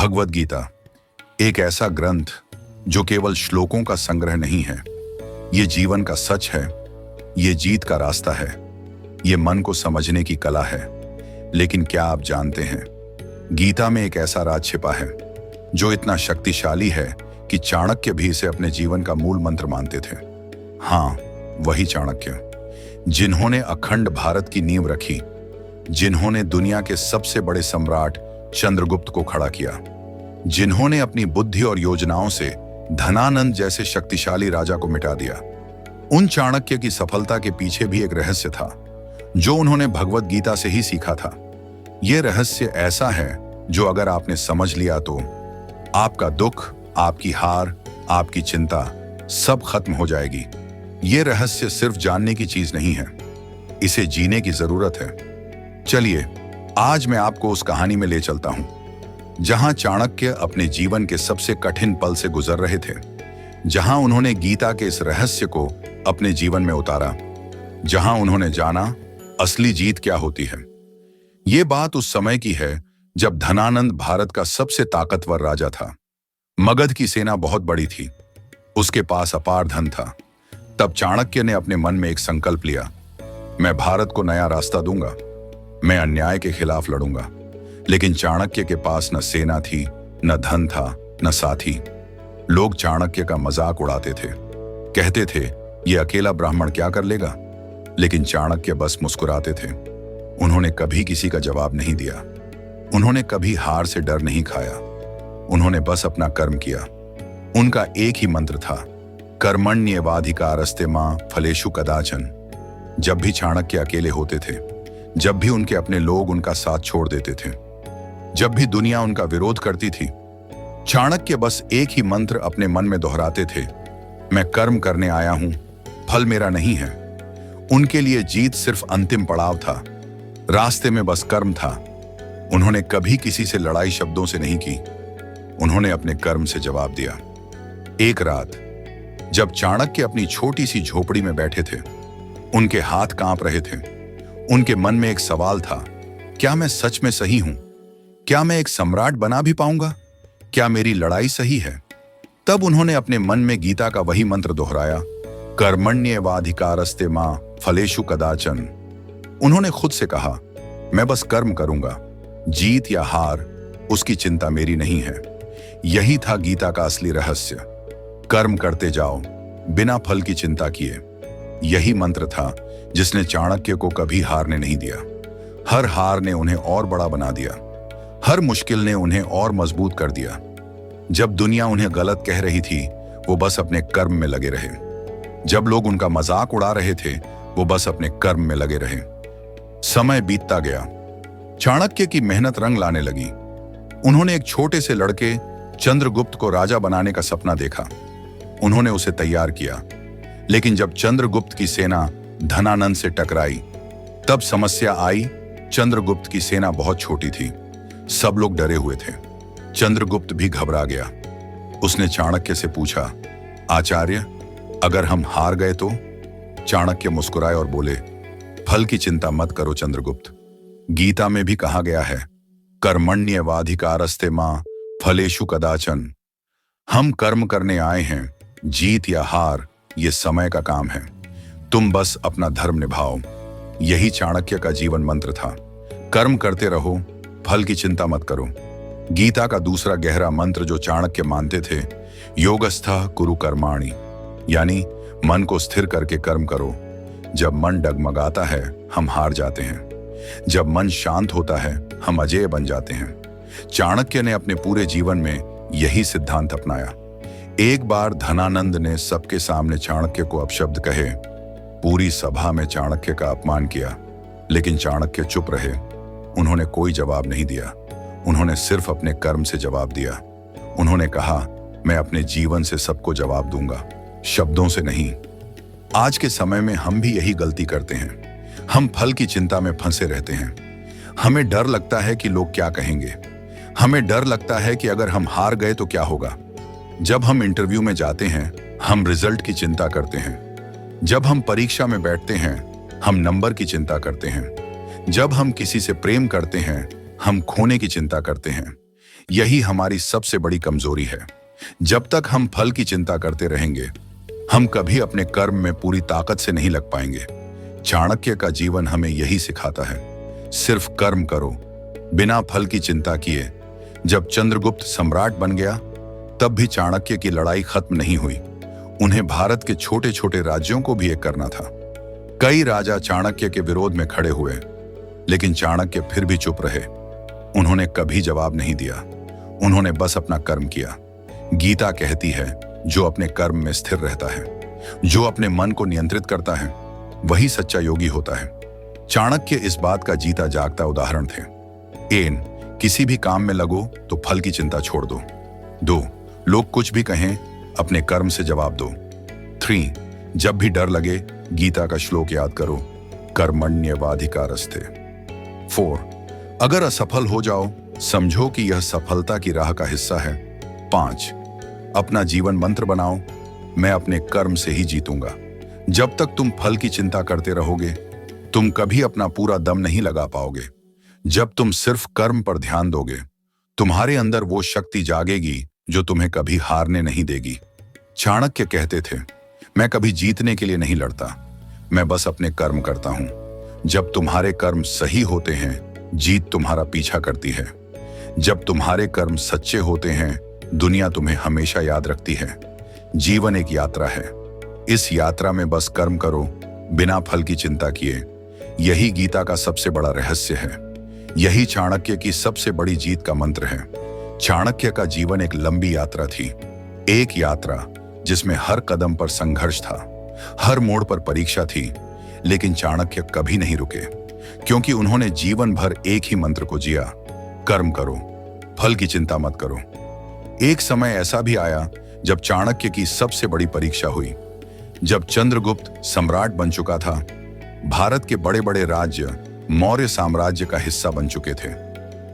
भगवद गीता एक ऐसा ग्रंथ जो केवल श्लोकों का संग्रह नहीं है। ये जीवन का सच है, ये जीत का रास्ता है, ये मन को समझने की कला है। लेकिन क्या आप जानते हैं, गीता में एक ऐसा राज छिपा है जो इतना शक्तिशाली है कि चाणक्य भी इसे अपने जीवन का मूल मंत्र मानते थे। हाँ, वही चाणक्य जिन्होंने अखंड भारत की नींव रखी, जिन्होंने दुनिया के सबसे बड़े सम्राट चंद्रगुप्त को खड़ा किया, जिन्होंने अपनी बुद्धि और योजनाओं से धनानंद जैसे शक्तिशाली राजा को मिटा दिया। उन चाणक्य की सफलता के पीछे भी एक रहस्य था जो उन्होंने भगवद गीता से ही सीखा था। यह रहस्य ऐसा है जो अगर आपने समझ लिया तो आपका दुख, आपकी हार, आपकी चिंता सब खत्म हो जाएगी। यह रहस्य सिर्फ जानने की चीज नहीं है, इसे जीने की जरूरत है। चलिए आज मैं आपको उस कहानी में ले चलता हूं जहां चाणक्य अपने जीवन के सबसे कठिन पल से गुजर रहे थे, जहां उन्होंने गीता के इस रहस्य को अपने जीवन में उतारा, जहां उन्होंने जाना असली जीत क्या होती है। ये बात उस समय की है जब धनानंद भारत का सबसे ताकतवर राजा था। मगध की सेना बहुत बड़ी थी, उसके पास अपार धन था। तब चाणक्य ने अपने मन में एक संकल्प लिया, मैं भारत को नया रास्ता दूंगा, मैं अन्याय के खिलाफ लड़ूंगा। लेकिन चाणक्य के पास न सेना थी, न धन था, न साथी। लोग चाणक्य का मजाक उड़ाते थे, कहते थे ये अकेला ब्राह्मण क्या कर लेगा। लेकिन चाणक्य बस मुस्कुराते थे। उन्होंने कभी किसी का जवाब नहीं दिया, उन्होंने कभी हार से डर नहीं खाया, उन्होंने बस अपना कर्म किया। उनका एक ही मंत्र था, कर्मण्येवाधिकारस्ते मा फलेषु कदाचन। जब भी चाणक्य अकेले होते थे, जब भी उनके अपने लोग उनका साथ छोड़ देते थे, जब भी दुनिया उनका विरोध करती थी, चाणक्य बस एक ही मंत्र अपने मन में दोहराते थे, मैं कर्म करने आया हूं, फल मेरा नहीं है। उनके लिए जीत सिर्फ अंतिम पड़ाव था, रास्ते में बस कर्म था। उन्होंने कभी किसी से लड़ाई शब्दों से नहीं की, उन्होंने अपने कर्म से जवाब दिया। एक रात जब चाणक्य अपनी छोटी सी झोपड़ी में बैठे थे, उनके हाथ कांप रहे थे, उनके मन में एक सवाल था, क्या मैं सच में सही हूं? क्या मैं एक सम्राट बना भी पाऊंगा? क्या मेरी लड़ाई सही है? तब उन्होंने अपने मन में गीता का वही मंत्र दोहराया, कर्मण्येवाधिकारस्ते मा फलेषु कदाचन। उन्होंने खुद से कहा, मैं बस कर्म करूंगा, जीत या हार उसकी चिंता मेरी नहीं है। यही था गीता का असली रहस्य, कर्म करते जाओ बिना फल की चिंता किए। यही मंत्र था जिसने चाणक्य को कभी हारने नहीं दिया। हर हार ने उन्हें और बड़ा बना दिया, हर मुश्किल ने उन्हें और मजबूत कर दिया। जब दुनिया उन्हें गलत कह रही थी, वो बस अपने कर्म में लगे रहे। जब लोग उनका मजाक उड़ा रहे थे, वो बस अपने कर्म में लगे रहे। समय बीतता गया, चाणक्य की मेहनत रंग लाने लगी। उन्होंने एक छोटे से लड़के चंद्रगुप्त को राजा बनाने का सपना देखा, उन्होंने उसे तैयार किया। लेकिन जब चंद्रगुप्त की सेना धनानंद से टकराई, तब समस्या आई। चंद्रगुप्त की सेना बहुत छोटी थी, सब लोग डरे हुए थे। चंद्रगुप्त भी घबरा गया। उसने चाणक्य से पूछा, आचार्य, अगर हम हार गए तो? चाणक्य मुस्कुराए और बोले, फल की चिंता मत करो चंद्रगुप्त। गीता में भी कहा गया है, कर्मण्येवाधिकारस्ते मा फलेषु कदाचन। हम कर्म करने आए हैं, जीत या हार ये समय का काम है, तुम बस अपना धर्म निभाओ। यही चाणक्य का जीवन मंत्र था, कर्म करते रहो, फल की चिंता मत करो। गीता का दूसरा गहरा मंत्र जो चाणक्य मानते थे, योगस्थः कुरु कर्माणि, यानी मन को स्थिर करके कर्म करो। जब मन डगमगाता है, हम हार जाते हैं। जब मन शांत होता है, हम अजेय बन जाते हैं। चाणक्य ने अपने पूरे जीवन में यही सिद्धांत अपनाया। एक बार धनानंद ने सबके सामने चाणक्य को अपशब्द कहे, पूरी सभा में चाणक्य का अपमान किया, लेकिन चाणक्य चुप रहे। उन्होंने कोई जवाब नहीं दिया, उन्होंने सिर्फ अपने कर्म से जवाब दिया। उन्होंने कहा, मैं अपने जीवन से सबको जवाब दूंगा, शब्दों से नहीं। आज के समय में हम भी यही गलती करते हैं, हम फल की चिंता में फंसे रहते हैं। हमें डर लगता है कि लोग क्या कहेंगे, हमें डर लगता है कि अगर हम हार गए तो क्या होगा। जब हम इंटरव्यू में जाते हैं, हम रिजल्ट की चिंता करते हैं। जब हम परीक्षा में बैठते हैं, हम नंबर की चिंता करते हैं। जब हम किसी से प्रेम करते हैं, हम खोने की चिंता करते हैं। यही हमारी सबसे बड़ी कमजोरी है। जब तक हम फल की चिंता करते रहेंगे, हम कभी अपने कर्म में पूरी ताकत से नहीं लग पाएंगे। चाणक्य का जीवन हमें यही सिखाता है, सिर्फ कर्म करो, बिना फल की चिंता किए। जब चंद्रगुप्त सम्राट बन गया, तब भी चाणक्य की लड़ाई खत्म नहीं हुई। उन्हें भारत के छोटे छोटे राज्यों को भी एक करना था। कई राजा चाणक्य के विरोध में खड़े हुए, लेकिन चाणक्य फिर भी चुप रहे। उन्होंने कभी जवाब नहीं दिया, उन्होंने बस अपना कर्म किया। गीता कहती है, जो अपने कर्म में स्थिर रहता है, जो अपने मन को नियंत्रित करता है, वही सच्चा योगी होता है। चाणक्य इस बात का जीता जागता उदाहरण थे। एन, किसी भी काम में लगो तो फल की चिंता छोड़ दो। 2, लोग कुछ भी कहें, अपने कर्म से जवाब दो। 3, जब भी डर लगे, गीता का श्लोक याद करो, कर्मण्येवाधिकारस्ते। 4, अगर असफल हो जाओ, समझो कि यह सफलता की राह का हिस्सा है। 5, अपना जीवन मंत्र बनाओ, मैं अपने कर्म से ही जीतूंगा। जब तक तुम फल की चिंता करते रहोगे, तुम कभी अपना पूरा दम नहीं लगा पाओगे। जब तुम सिर्फ कर्म पर ध्यान दोगे, तुम्हारे अंदर वो शक्ति जागेगी जो तुम्हें कभी हारने नहीं देगी। चाणक्य कहते थे, मैं कभी जीतने के लिए नहीं लड़ता, मैं बस अपने कर्म करता हूं। जब तुम्हारे कर्म सही होते हैं, जीत तुम्हारा पीछा करती है। जब तुम्हारे कर्म सच्चे होते हैं, दुनिया तुम्हें हमेशा याद रखती है। जीवन एक यात्रा है, इस यात्रा में बस कर्म करो, बिना फल की चिंता किए। यही गीता का सबसे बड़ा रहस्य है, यही चाणक्य की सबसे बड़ी जीत का मंत्र है। चाणक्य का जीवन एक लंबी यात्रा थी, एक यात्रा जिसमें हर कदम पर संघर्ष था, हर मोड़ पर परीक्षा थी। लेकिन चाणक्य कभी नहीं रुके, क्योंकि उन्होंने जीवन भर एक ही मंत्र को जिया, कर्म करो, फल की चिंता मत करो। एक समय ऐसा भी आया जब चाणक्य की सबसे बड़ी परीक्षा हुई। जब चंद्रगुप्त सम्राट बन चुका था, भारत के बड़े बड़े राज्य मौर्य साम्राज्य का हिस्सा बन चुके थे,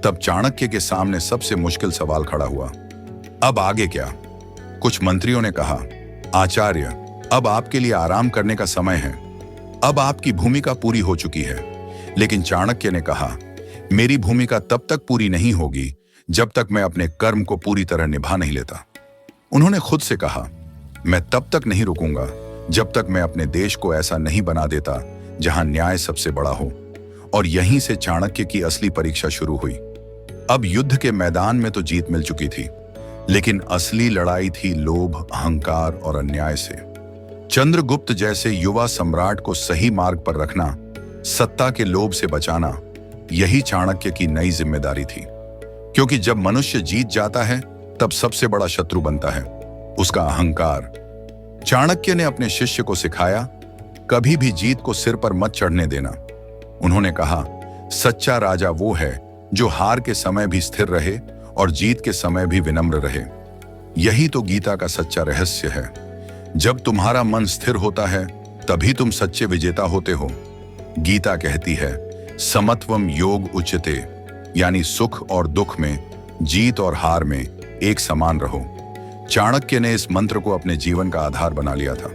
तब चाणक्य के सामने सबसे मुश्किल सवाल खड़ा हुआ, अब आगे क्या? कुछ मंत्रियों ने कहा, आचार्य, अब आपके लिए आराम करने का समय है, अब आपकी भूमिका पूरी हो चुकी है। लेकिन चाणक्य ने कहा, मेरी भूमिका तब तक पूरी नहीं होगी जब तक मैं अपने कर्म को पूरी तरह निभा नहीं लेता। उन्होंने खुद से कहा, मैं तब तक नहीं रुकूंगा जब तक मैं अपने देश को ऐसा नहीं बना देता जहां न्याय सबसे बड़ा हो। और यहीं से चाणक्य की असली परीक्षा शुरू हुई। अब युद्ध के मैदान में तो जीत मिल चुकी थी, लेकिन असली लड़ाई थी लोभ, अहंकार और अन्याय से। चंद्रगुप्त जैसे युवा सम्राट को सही मार्ग पर रखना, सत्ता के लोभ से बचाना, यही चाणक्य की नई जिम्मेदारी थी। क्योंकि जब मनुष्य जीत जाता है, तब सबसे बड़ा शत्रु बनता है उसका अहंकार। चाणक्य ने अपने शिष्य को सिखाया, कभी भी जीत को सिर पर मत चढ़ने देना। उन्होंने कहा, सच्चा राजा वो है जो हार के समय भी स्थिर रहे और जीत के समय भी विनम्र रहे। यही तो गीता का सच्चा रहस्य है। जब तुम्हारा मन स्थिर होता है, तभी तुम सच्चे विजेता होते हो। गीता कहती है, समत्वम योग उच्यते, यानी सुख और दुख में, जीत और हार में एक समान रहो। चाणक्य ने इस मंत्र को अपने जीवन का आधार बना लिया था।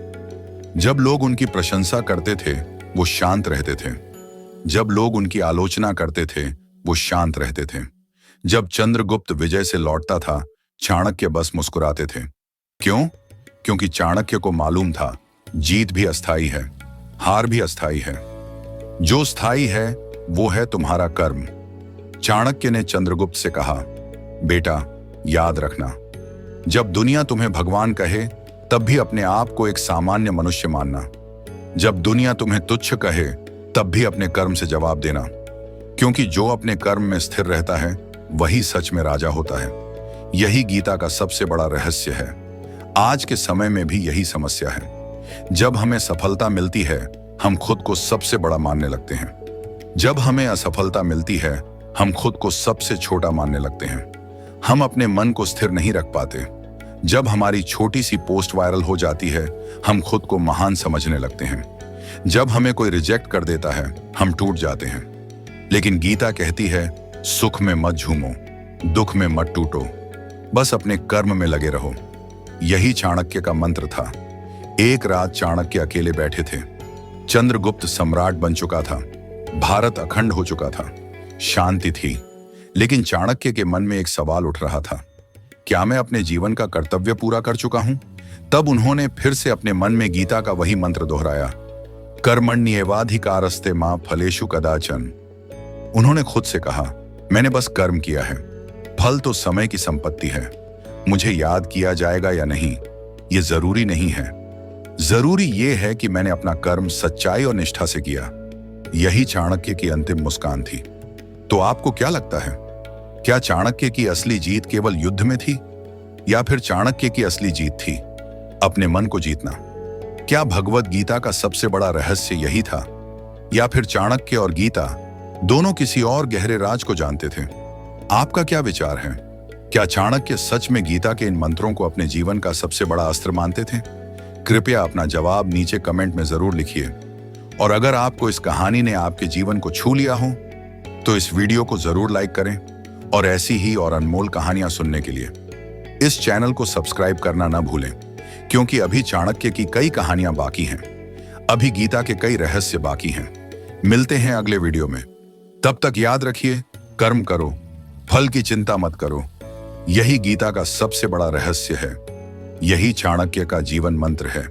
जब लोग उनकी प्रशंसा करते थे, वो शांत रहते थे। जब लोग उनकी आलोचना करते थे, वो शांत रहते थे। जब चंद्रगुप्त विजय से लौटता था, चाणक्य बस मुस्कुराते थे। क्यों? क्योंकि चाणक्य को मालूम था, जीत भी अस्थाई है, हार भी अस्थाई है। जो स्थायी है वो है तुम्हारा कर्म। चाणक्य ने चंद्रगुप्त से कहा, बेटा याद रखना, जब दुनिया तुम्हें भगवान कहे, तब भी अपने आप को एक सामान्य मनुष्य मानना। जब दुनिया तुम्हें तुच्छ कहे, तब भी अपने कर्म से जवाब देना। क्योंकि जो अपने कर्म में स्थिर रहता है, वही सच में राजा होता है। यही गीता का सबसे बड़ा रहस्य है। आज के समय में भी यही समस्या है। जब हमें सफलता मिलती है, हम खुद को सबसे बड़ा मानने लगते हैं। जब हमें असफलता मिलती है, हम खुद को सबसे छोटा मानने लगते हैं। हम अपने मन को स्थिर नहीं रख पाते। जब हमारी छोटी सी पोस्ट वायरल हो जाती है, हम खुद को महान समझने लगते हैं। जब हमें कोई रिजेक्ट कर देता है, हम टूट जाते हैं। लेकिन गीता कहती है, सुख में मत झूमो, दुख में मत टूटो, बस अपने कर्म में लगे रहो। यही चाणक्य का मंत्र था। एक रात चाणक्य अकेले बैठे थे। चंद्रगुप्त सम्राट बन चुका था, भारत अखंड हो चुका था, शांति थी। लेकिन चाणक्य के मन में एक सवाल उठ रहा था, क्या मैं अपने जीवन का कर्तव्य पूरा कर चुका हूं? तब उन्होंने फिर से अपने मन में गीता का वही मंत्र दोहराया, कर्मण्येवाधिकारस्ते मां फलेषु कदाचन। उन्होंने खुद से कहा, मैंने बस कर्म किया है, फल तो समय की संपत्ति है। मुझे याद किया जाएगा या नहीं, ये जरूरी नहीं है। जरूरी ये है कि मैंने अपना कर्म सच्चाई और निष्ठा से किया। यही चाणक्य की अंतिम मुस्कान थी। तो आपको क्या लगता है, क्या चाणक्य की असली जीत केवल युद्ध में थी, या फिर चाणक्य की असली जीत थी अपने मन को जीतना? क्या भगवत गीता का सबसे बड़ा रहस्य यही था, या फिर चाणक्य और गीता दोनों किसी और गहरे राज को जानते थे? आपका क्या विचार है? क्या चाणक्य सच में गीता के इन मंत्रों को अपने जीवन का सबसे बड़ा अस्त्र मानते थे? कृपया अपना जवाब नीचे कमेंट में जरूर लिखिए। और अगर आपको इस कहानी ने आपके जीवन को छू लिया हो तो इस वीडियो को जरूर लाइक करें, और ऐसी ही और अनमोल कहानियां सुनने के लिए इस चैनल को सब्सक्राइब करना ना भूलें, क्योंकि अभी चाणक्य की कई कहानियां बाकी हैं, अभी गीता के कई रहस्य बाकी हैं। मिलते हैं अगले वीडियो में। तब तक याद रखिए, कर्म करो, फल की चिंता मत करो। यही गीता का सबसे बड़ा रहस्य है, यही चाणक्य का जीवन मंत्र है।